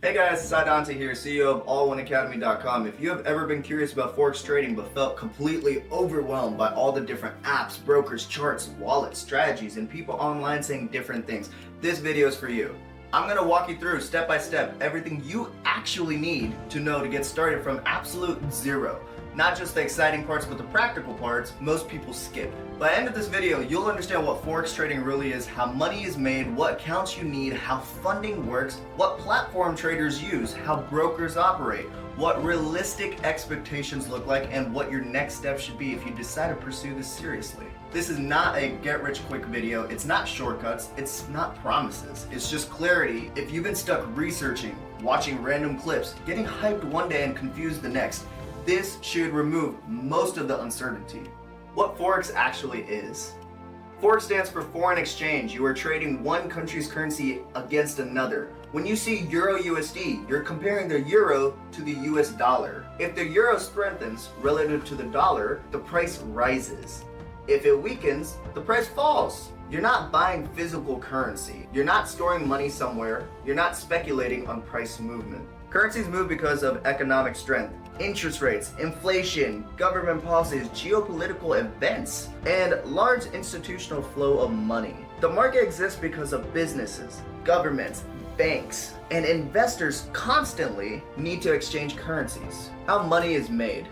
Hey guys, Dante here, CEO of AllOneAcademy.com. If you have ever been curious about Forex trading but felt completely overwhelmed by all the different apps, brokers, charts, wallets, strategies, and people online saying different things, this video is for you. I'm going to walk you through step by step everything you actually need to know to get started from absolute zero. Not just the exciting parts, but the practical parts most people skip. By the end of this video, you'll understand what Forex trading really is, how money is made, what accounts you need, how funding works, what platform traders use, how brokers operate, what realistic expectations look like, and what your next step should be if you decide to pursue this seriously. This is not a get-rich-quick video, it's not shortcuts, it's not promises, it's just clarity. If you've been stuck researching, watching random clips, getting hyped one day and confused the next, this should remove most of the uncertainty. What Forex actually is. Forex stands for foreign exchange. You are trading one country's currency against another. When you see Euro USD, you're comparing the euro to the US dollar. If the euro strengthens relative to the dollar, the price rises. If it weakens, the price falls. You're not buying physical currency. You're not storing money somewhere. You're not speculating on price movement. Currencies move because of economic strength, interest rates, inflation, government policies, geopolitical events, and large institutional flow of money. The market exists because of businesses, governments, banks, and investors constantly need to exchange currencies. How money is made.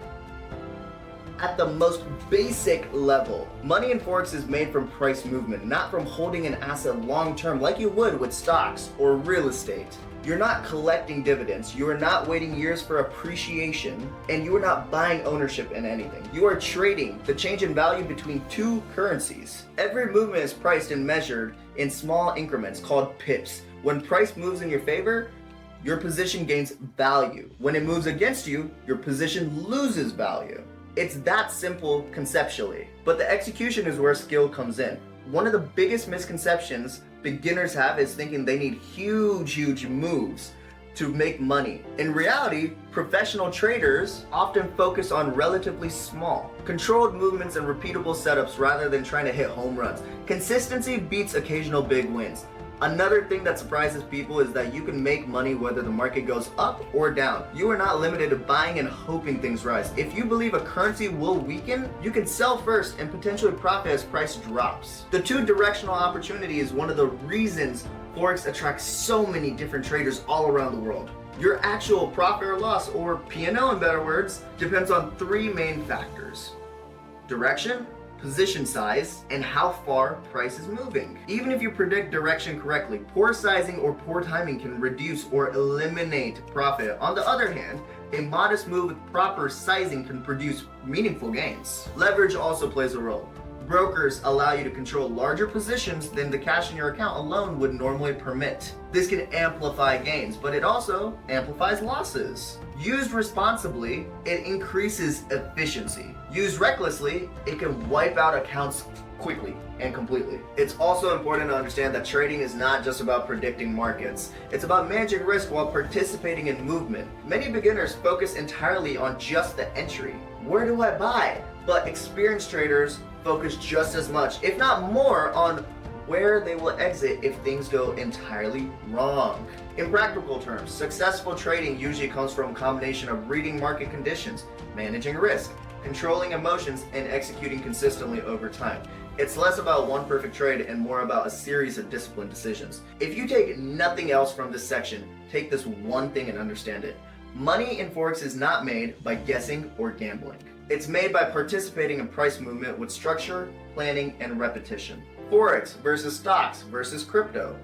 At the most basic level, money in Forex is made from price movement, not from holding an asset long term like you would with stocks or real estate. You're not collecting dividends, you are not waiting years for appreciation, and you are not buying ownership in anything. You are trading the change in value between two currencies. Every movement is priced and measured in small increments called pips. When price moves in your favor, your position gains value. When it moves against you, your position loses value. It's that simple conceptually, but the execution is where skill comes in. One of the biggest misconceptions beginners have is thinking they need huge moves to make money. In reality, professional traders often focus on relatively small, controlled movements and repeatable setups rather than trying to hit home runs. Consistency beats occasional big wins. Another thing that surprises people is that you can make money whether the market goes up or down. You are not limited to buying and hoping things rise. If you believe a currency will weaken, you can sell first and potentially profit as price drops. The two directional opportunity is one of the reasons Forex attracts so many different traders all around the world. Your actual profit or loss, or P&L in better words, depends on three main factors: direction, position size, and how far price is moving. Even if you predict direction correctly, poor sizing or poor timing can reduce or eliminate profit. On the other hand, a modest move with proper sizing can produce meaningful gains. Leverage also plays a role. Brokers allow you to control larger positions than the cash in your account alone would normally permit. This can amplify gains, but it also amplifies losses. Used responsibly, it increases efficiency. Used recklessly, it can wipe out accounts quickly and completely. It's also important to understand that trading is not just about predicting markets. It's about managing risk while participating in movement. Many beginners focus entirely on just the entry. Where do I buy? But experienced traders focus just as much, if not more, on where they will exit if things go entirely wrong. In practical terms, successful trading usually comes from a combination of reading market conditions, managing risk, controlling emotions, and executing consistently over time. It's less about one perfect trade and more about a series of disciplined decisions. If you take nothing else from this section, take this one thing and understand it. Money in Forex is not made by guessing or gambling. It's made by participating in price movement with structure, planning, and repetition. Forex versus stocks versus crypto.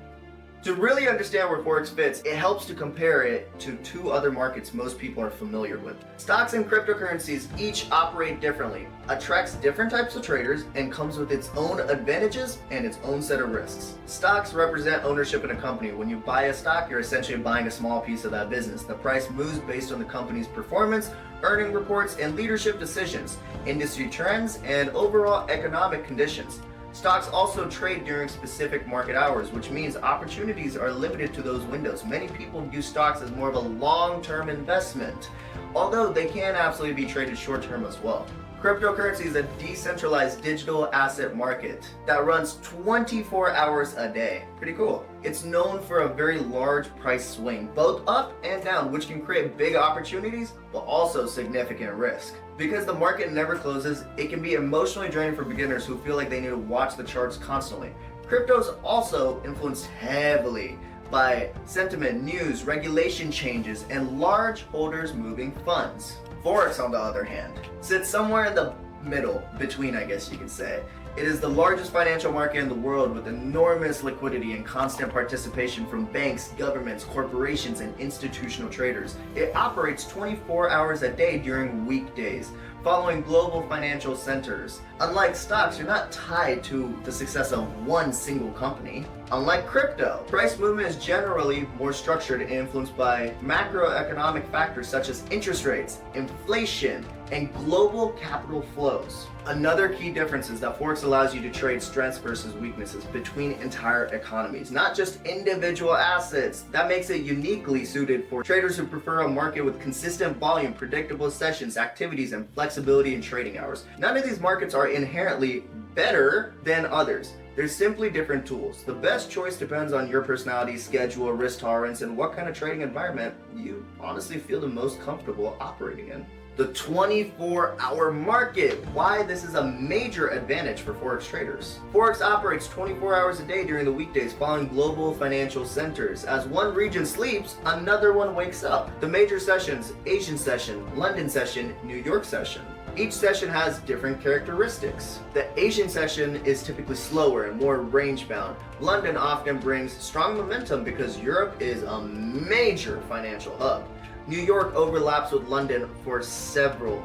To really understand where Forex fits, it helps to compare it to two other markets most people are familiar with. Stocks and cryptocurrencies each operate differently, attracts different types of traders, and comes with its own advantages and its own set of risks. Stocks represent ownership in a company. When you buy a stock, you're essentially buying a small piece of that business. The price moves based on the company's performance, earning reports, and leadership decisions, industry trends, and overall economic conditions. Stocks also trade during specific market hours, which means opportunities are limited to those windows. Many people view stocks as more of a long-term investment, although they can absolutely be traded short-term as well. Cryptocurrency is a decentralized digital asset market that runs 24 hours a day. Pretty cool. It's known for a very large price swing, both up and down, which can create big opportunities, but also significant risk. Because the market never closes, it can be emotionally draining for beginners who feel like they need to watch the charts constantly. Crypto is also influenced heavily by sentiment, news, regulation changes, and large holders moving funds. Forex, on the other hand, sits somewhere in the middle between, I guess you could say. It is the largest financial market in the world with enormous liquidity and constant participation from banks, governments, corporations, and institutional traders. It operates 24 hours a day during weekdays, following global financial centers. Unlike stocks, you're not tied to the success of one single company. Unlike crypto, price movement is generally more structured and influenced by macroeconomic factors such as interest rates, inflation, and global capital flows. Another key difference is that Forex allows you to trade strengths versus weaknesses between entire economies, not just individual assets. That makes it uniquely suited for traders who prefer a market with consistent volume, predictable sessions, activities, and flexibility in trading hours. None of these markets are inherently better than others. They're simply different tools. The best choice depends on your personality, schedule, risk tolerance, and what kind of trading environment you honestly feel the most comfortable operating in. The 24-hour market. Why this is a major advantage for Forex traders. Forex operates 24 hours a day during the weekdays following global financial centers. As one region sleeps, another one wakes up. The major sessions: Asian session, London session, New York session. Each session has different characteristics. The Asian session is typically slower and more range-bound. London often brings strong momentum because Europe is a major financial hub. New York overlaps with London for several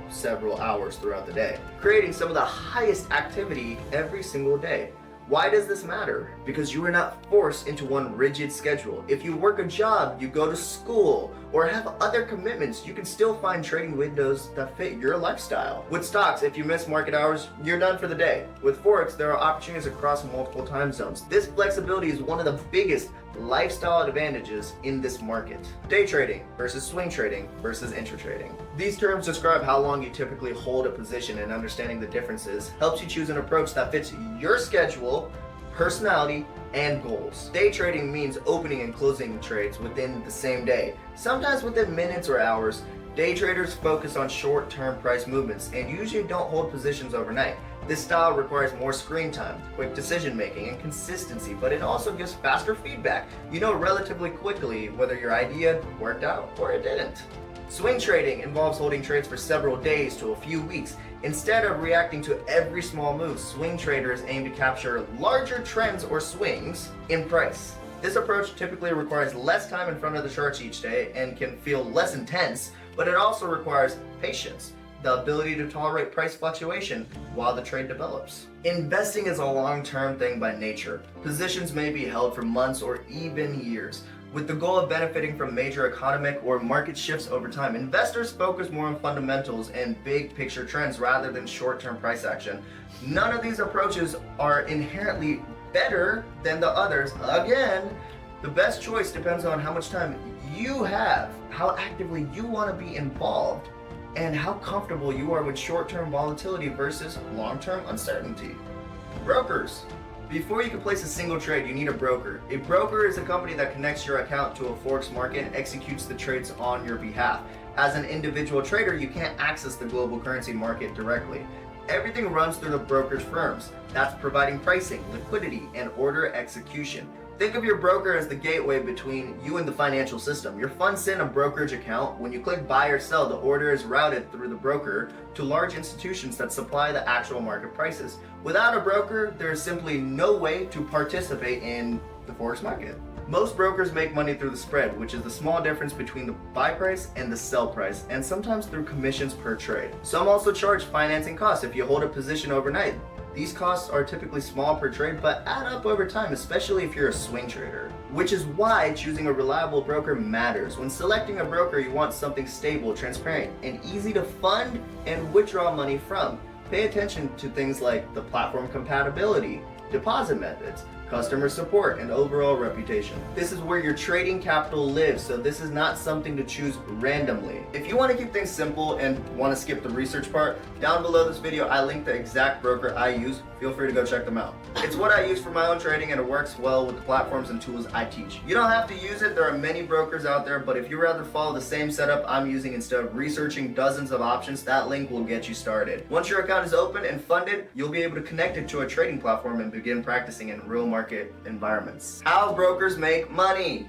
hours throughout the day, creating some of the highest activity every single day. Why does this matter? Because you are not forced into one rigid schedule. If you work a job, you go to school, or have other commitments, you can still find trading windows that fit your lifestyle. With stocks, if you miss market hours, you're done for the day. With Forex, there are opportunities across multiple time zones. This flexibility is one of the biggest lifestyle advantages in this market. Day trading versus swing trading versus intra-trading. These terms describe how long you typically hold a position, and understanding the differences helps you choose an approach that fits your schedule, personality, and goals. Day trading means opening and closing trades within the same day, sometimes within minutes or hours. Day traders focus on short-term price movements and usually don't hold positions overnight. This style requires more screen time, quick decision-making, and consistency, but it also gives faster feedback. You know relatively quickly whether your idea worked out or it didn't. Swing trading involves holding trades for several days to a few weeks. Instead of reacting to every small move, swing traders aim to capture larger trends or swings in price. This approach typically requires less time in front of the charts each day and can feel less intense, but it also requires patience, the ability to tolerate price fluctuation while the trade develops. Investing is a long-term thing by nature. Positions may be held for months or even years, with the goal of benefiting from major economic or market shifts over time. Investors focus more on fundamentals and big picture trends rather than short-term price action. None of these approaches are inherently better than the others. Again, the best choice depends on how much time you have, how actively you want to be involved, and how comfortable you are with short-term volatility versus long-term uncertainty. Brokers. Before you can place a single trade, you need a broker. A broker is a company that connects your account to a Forex market and executes the trades on your behalf. As an individual trader, you can't access the global currency market directly. Everything runs through the brokerage firms. That's providing pricing, liquidity, and order execution. Think of your broker as the gateway between you and the financial system. Your funds sit in a brokerage account. When you click buy or sell, the order is routed through the broker to large institutions that supply the actual market prices. Without a broker, there is simply no way to participate in the Forex market. Most brokers make money through the spread, which is the small difference between the buy price and the sell price, and sometimes through commissions per trade. Some also charge financing costs if you hold a position overnight. These costs are typically small per trade, but add up over time, especially if you're a swing trader. Which is why choosing a reliable broker matters. When selecting a broker, you want something stable, transparent, and easy to fund and withdraw money from. Pay attention to things like the platform compatibility, deposit methods, customer support, and overall reputation. This is where your trading capital lives, so this is not something to choose randomly. If you want to keep things simple and want to skip the research part, down below this video I linked the exact broker I use. Feel free to go check them out. It's what I use for my own trading and it works well with the platforms and tools I teach. You don't have to use it, there are many brokers out there, but if you rather follow the same setup I'm using instead of researching dozens of options, that link will get you started. Once your account is open and funded, you'll be able to connect it to a trading platform and begin practicing in real market environments. How brokers make money.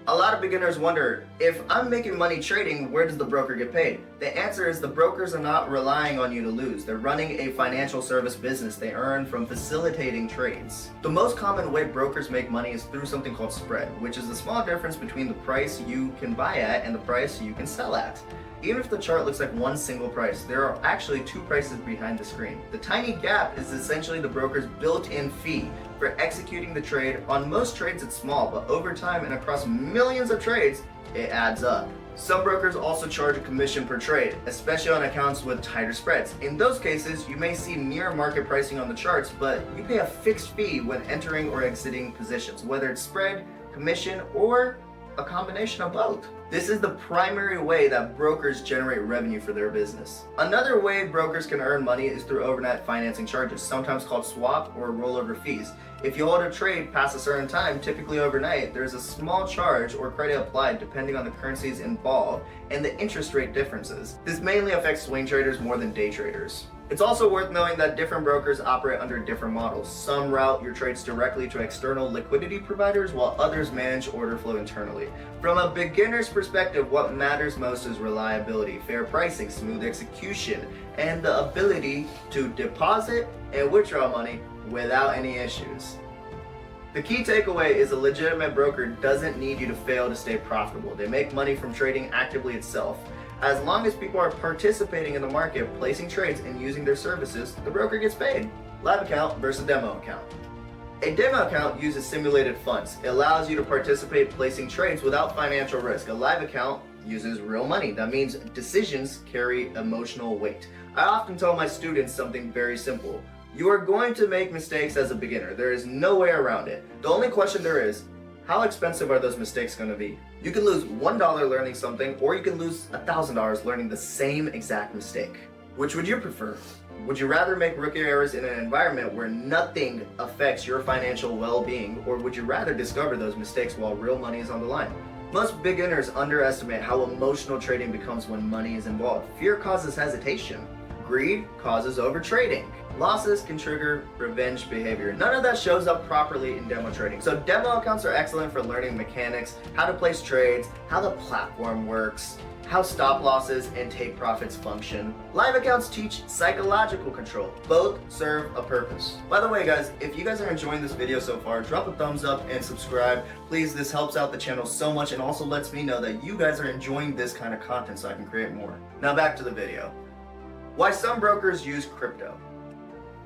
A lot of beginners wonder, if I'm making money trading, where does the broker get paid? The answer is the brokers are not relying on you to lose. They're running a financial service business they earn from facilitating trades. The most common way brokers make money is through something called spread, which is the small difference between the price you can buy at and the price you can sell at. Even if the chart looks like one single price, there are actually two prices behind the screen. The tiny gap is essentially the broker's built-in fee for executing the trade. On most trades it's small, but over time and across millions of trades, it adds up. Some brokers also charge a commission per trade, especially on accounts with tighter spreads. In those cases, you may see near market pricing on the charts, but you pay a fixed fee when entering or exiting positions, whether it's spread, commission, or a combination of both. This is the primary way that brokers generate revenue for their business. Another way brokers can earn money is through overnight financing charges, sometimes called swap or rollover fees. If you hold a trade past a certain time, typically overnight, there's a small charge or credit applied depending on the currencies involved and the interest rate differences. This mainly affects swing traders more than day traders. It's also worth knowing that different brokers operate under different models. Some route your trades directly to external liquidity providers, while others manage order flow internally. From a beginner's perspective, what matters most is reliability, fair pricing, smooth execution, and the ability to deposit and withdraw money without any issues. The key takeaway is a legitimate broker doesn't need you to fail to stay profitable. They make money from trading actively itself. As long as people are participating in the market, placing trades, and using their services, the broker gets paid. Live account versus demo account. A demo account uses simulated funds. It allows you to participate placing trades without financial risk. A live account uses real money. That means decisions carry emotional weight. I often tell my students something very simple. You are going to make mistakes as a beginner. There is no way around it. The only question there is, how expensive are those mistakes going to be? You can lose $1 learning something, or you can lose $1,000 learning the same exact mistake. Which would you prefer? Would you rather make rookie errors in an environment where nothing affects your financial well-being, or would you rather discover those mistakes while real money is on the line? Most beginners underestimate how emotional trading becomes when money is involved. Fear causes hesitation. Greed causes overtrading. Losses can trigger revenge behavior. None of that shows up properly in demo trading. So demo accounts are excellent for learning mechanics, how to place trades, how the platform works, how stop losses and take profits function. Live accounts teach psychological control. Both serve a purpose. By the way guys, if you guys are enjoying this video so far, drop a thumbs up and subscribe. Please, this helps out the channel so much and also lets me know that you guys are enjoying this kind of content so I can create more. Now back to the video. Why some brokers use crypto.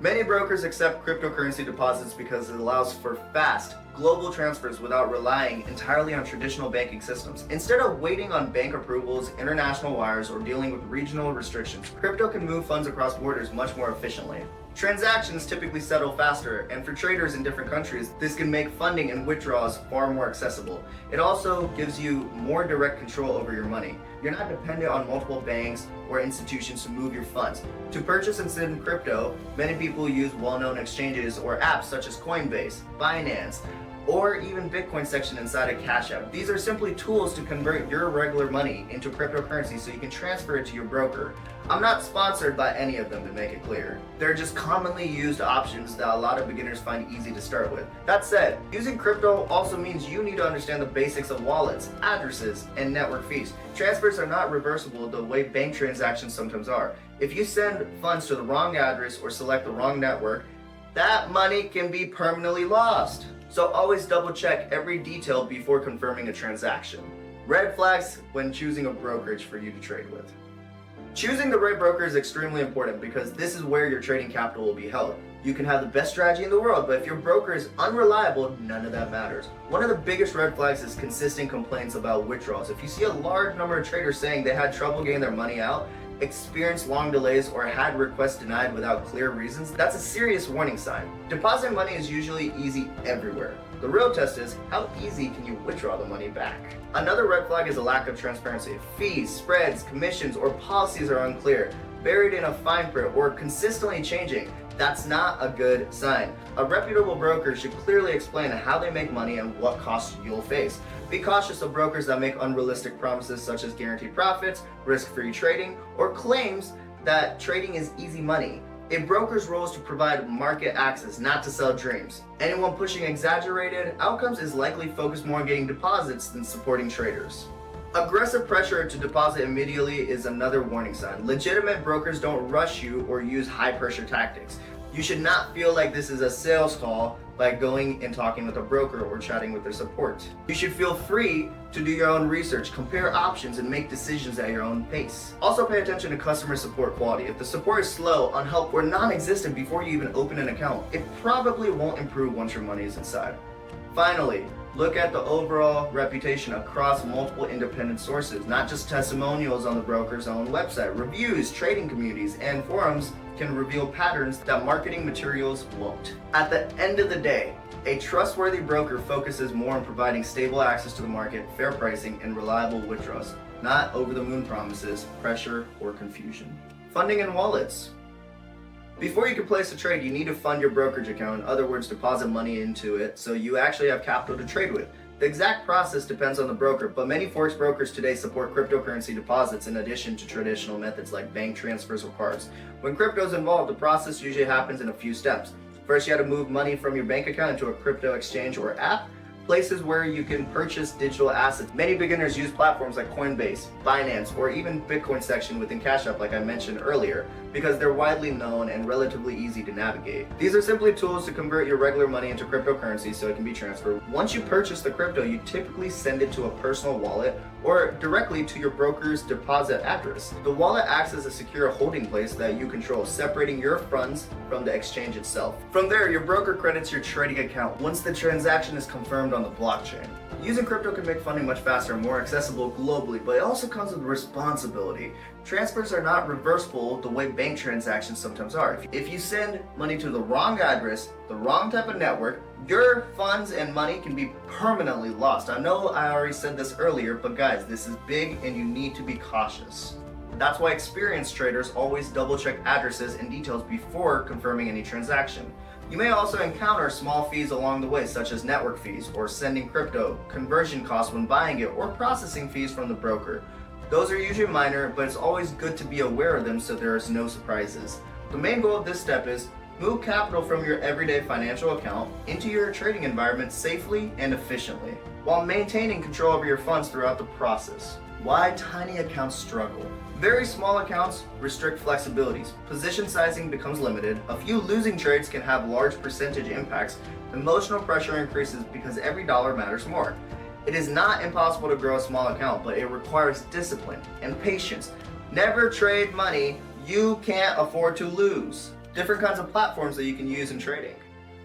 Many brokers accept cryptocurrency deposits because it allows for fast, global transfers without relying entirely on traditional banking systems. Instead of waiting on bank approvals, international wires, or dealing with regional restrictions, crypto can move funds across borders much more efficiently. Transactions typically settle faster, and for traders in different countries, this can make funding and withdrawals far more accessible. It also gives you more direct control over your money. You're not dependent on multiple banks or institutions to move your funds. To purchase and send crypto, many people use well-known exchanges or apps such as Coinbase, Binance, or even Bitcoin section inside a Cash App. These are simply tools to convert your regular money into cryptocurrency so you can transfer it to your broker. I'm not sponsored by any of them, to make it clear. They're just commonly used options that a lot of beginners find easy to start with. That said, using crypto also means you need to understand the basics of wallets, addresses, and network fees. Transfers are not reversible the way bank transactions sometimes are. If you send funds to the wrong address or select the wrong network, that money can be permanently lost. So always double check every detail before confirming a transaction. Red flags when choosing a brokerage for you to trade with. Choosing the right broker is extremely important because this is where your trading capital will be held. You can have the best strategy in the world, but if your broker is unreliable, none of that matters. One of the biggest red flags is consistent complaints about withdrawals. If you see a large number of traders saying they had trouble getting their money out, experienced long delays, or had requests denied without clear reasons, that's a serious warning sign. Depositing money is usually easy everywhere. The real test is, how easy can you withdraw the money back? Another red flag is a lack of transparency. If fees, spreads, commissions, or policies are unclear, buried in a fine print, or consistently changing, that's not a good sign. A reputable broker should clearly explain how they make money and what costs you'll face. Be cautious of brokers that make unrealistic promises such as guaranteed profits, risk-free trading, or claims that trading is easy money. A broker's role is to provide market access, not to sell dreams. Anyone pushing exaggerated outcomes is likely focused more on getting deposits than supporting traders. Aggressive pressure to deposit immediately is another warning sign. Legitimate brokers don't rush you or use high-pressure tactics. You should not feel like this is a sales call by going and talking with a broker or chatting with their support. You should feel free to do your own research, compare options, and make decisions at your own pace. Also pay attention to customer support quality. If the support is slow, unhelpful, or non-existent before you even open an account, it probably won't improve once your money is inside. Finally, look at the overall reputation across multiple independent sources, not just testimonials on the broker's own website. Reviews, trading communities, and forums can reveal patterns that marketing materials won't. At the end of the day, a trustworthy broker focuses more on providing stable access to the market, fair pricing, and reliable withdrawals, not over-the-moon promises, pressure, or confusion. Funding and wallets. Before you can place a trade, you need to fund your brokerage account, in other words, deposit money into it so you actually have capital to trade with. The exact process depends on the broker, but many Forex brokers today support cryptocurrency deposits in addition to traditional methods like bank transfers or cards. When crypto is involved, the process usually happens in a few steps. First, you have to move money from your bank account into a crypto exchange or app, places where you can purchase digital assets. Many beginners use platforms like Coinbase, Binance, or even Bitcoin section within Cash App like I mentioned earlier, because they're widely known and relatively easy to navigate. These are simply tools to convert your regular money into cryptocurrency so it can be transferred. Once you purchase the crypto, you typically send it to a personal wallet or directly to your broker's deposit address. The wallet acts as a secure holding place that you control, separating your funds from the exchange itself. From there, your broker credits your trading account once the transaction is confirmed on the blockchain. Using crypto can make funding much faster and more accessible globally, but it also comes with responsibility. Transfers are not reversible the way bank transactions sometimes are. If you send money to the wrong address, the wrong type of network, your funds and money can be permanently lost. I know I already said this earlier, but guys, this is big and you need to be cautious. That's why experienced traders always double check addresses and details before confirming any transaction. You may also encounter small fees along the way, such as network fees or sending crypto, conversion costs when buying it, or processing fees from the broker. Those are usually minor, but it's always good to be aware of them so there is no surprises. The main goal of this step is move capital from your everyday financial account into your trading environment safely and efficiently, while maintaining control over your funds throughout the process. Why tiny accounts struggle? Very small accounts restrict flexibilities. Position sizing becomes limited. A few losing trades can have large percentage impacts. Emotional pressure increases because every dollar matters more. It is not impossible to grow a small account, but it requires discipline and patience. Never trade money you can't afford to lose. Different kinds of platforms that you can use in trading.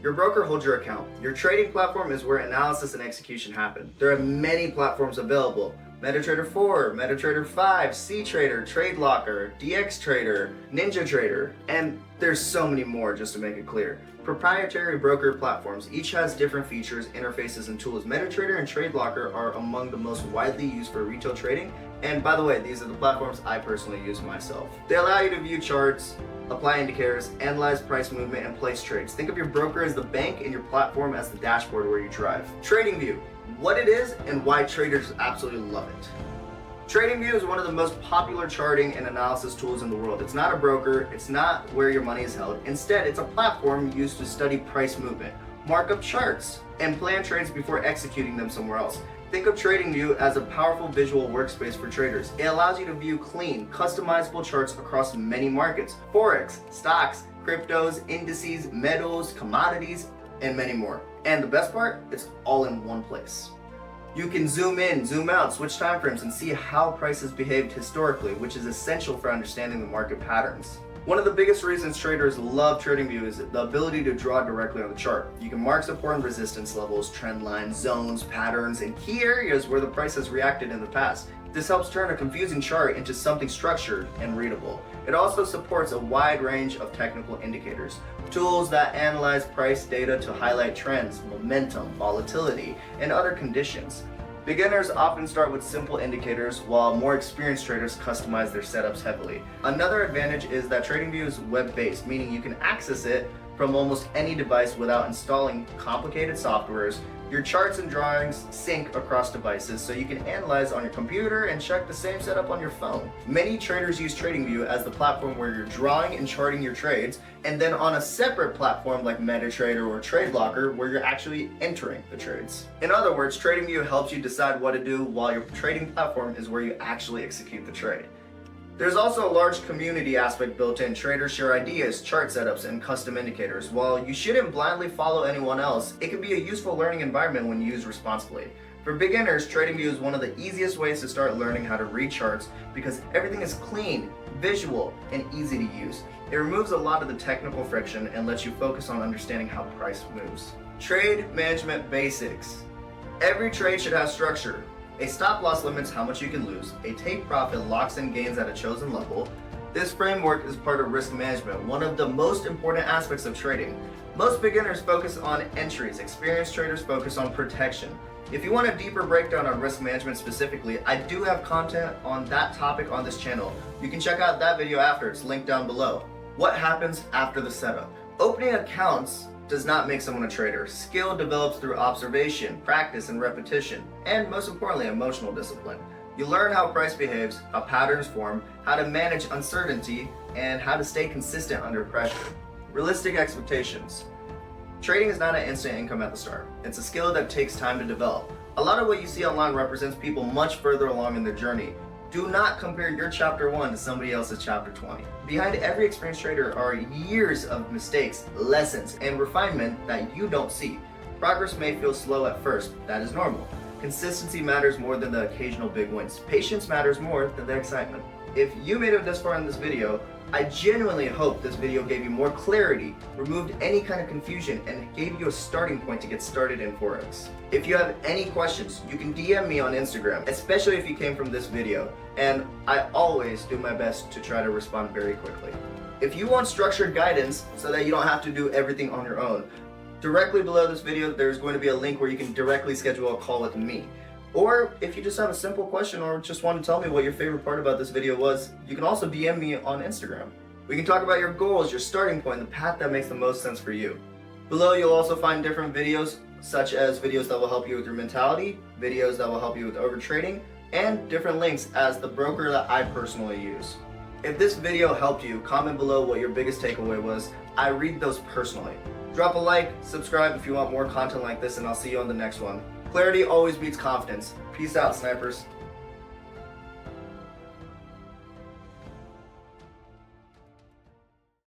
Your broker holds your account. Your trading platform is where analysis and execution happen. There are many platforms available. MetaTrader 4, MetaTrader 5, CTrader, TradeLocker, DXTrader, NinjaTrader, and there's so many more just to make it clear. Proprietary broker platforms, each has different features, interfaces, and tools. MetaTrader and TradeLocker are among the most widely used for retail trading, and by the way, these are the platforms I personally use myself. They allow you to view charts, apply indicators, analyze price movement, and place trades. Think of your broker as the bank and your platform as the dashboard where you drive. TradingView, what it is and why traders absolutely love it. TradingView is one of the most popular charting and analysis tools in the world. It's not a broker, it's not where your money is held. Instead, it's a platform used to study price movement, mark up charts, and plan trades before executing them somewhere else. Think of TradingView as a powerful visual workspace for traders. It allows you to view clean, customizable charts across many markets: Forex, stocks, cryptos, indices, metals, commodities, and many more. And the best part, it's all in one place. You can zoom in, zoom out, switch timeframes, and see how prices behaved historically, which is essential for understanding the market patterns. One of the biggest reasons traders love TradingView is the ability to draw directly on the chart. You can mark support and resistance levels, trend lines, zones, patterns, and key areas where the price has reacted in the past. This helps turn a confusing chart into something structured and readable. It also supports a wide range of technical indicators, tools that analyze price data to highlight trends, momentum, volatility, and other conditions. Beginners often start with simple indicators, while more experienced traders customize their setups heavily. Another advantage is that TradingView is web-based, meaning you can access it from almost any device without installing complicated softwares. Your charts and drawings sync across devices, so you can analyze on your computer and check the same setup on your phone. Many traders use TradingView as the platform where you're drawing and charting your trades, and then on a separate platform like MetaTrader or TradeBlocker where you're actually entering the trades. In other words, TradingView helps you decide what to do, while your trading platform is where you actually execute the trade. There's also a large community aspect built in. Traders share ideas, chart setups, and custom indicators. While you shouldn't blindly follow anyone else, it can be a useful learning environment when used responsibly. For beginners, TradingView is one of the easiest ways to start learning how to read charts because everything is clean, visual, and easy to use. It removes a lot of the technical friction and lets you focus on understanding how price moves. Trade management basics. Every trade should have structure. A stop loss limits how much you can lose. A take profit locks in gains at a chosen level. This framework is part of risk management, one of the most important aspects of trading. Most beginners focus on entries. Experienced traders focus on protection. If you want a deeper breakdown on risk management specifically, I do have content on that topic on this channel. You can check out that video after, it's linked down below. What happens after the setup? Opening accounts does not make someone a trader. Skill develops through observation, practice, and repetition, and most importantly, emotional discipline. You learn how price behaves, how patterns form, how to manage uncertainty, and how to stay consistent under pressure. Realistic expectations. Trading is not an instant income at the start. It's a skill that takes time to develop. A lot of what you see online represents people much further along in their journey. Do not compare your chapter 1 to somebody else's chapter 20. Behind every experienced trader are years of mistakes, lessons, and refinement that you don't see. Progress may feel slow at first. That is normal. Consistency matters more than the occasional big wins. Patience matters more than the excitement. If you made it this far in this video, I genuinely hope this video gave you more clarity, removed any kind of confusion, and gave you a starting point to get started in Forex. If you have any questions, you can DM me on Instagram, especially if you came from this video, and I always do my best to try to respond very quickly. If you want structured guidance so that you don't have to do everything on your own, directly below this video there's going to be a link where you can directly schedule a call with me. Or if you just have a simple question or just want to tell me what your favorite part about this video was, you can also DM me on Instagram. We can talk about your goals, your starting point, the path that makes the most sense for you. Below you'll also find different videos, such as videos that will help you with your mentality, videos that will help you with overtrading, and different links as the broker that I personally use. If this video helped you, comment below what your biggest takeaway was. I read those personally. Drop a like, subscribe if you want more content like this, and I'll see you on the next one. Clarity always beats confidence. Peace out, snipers.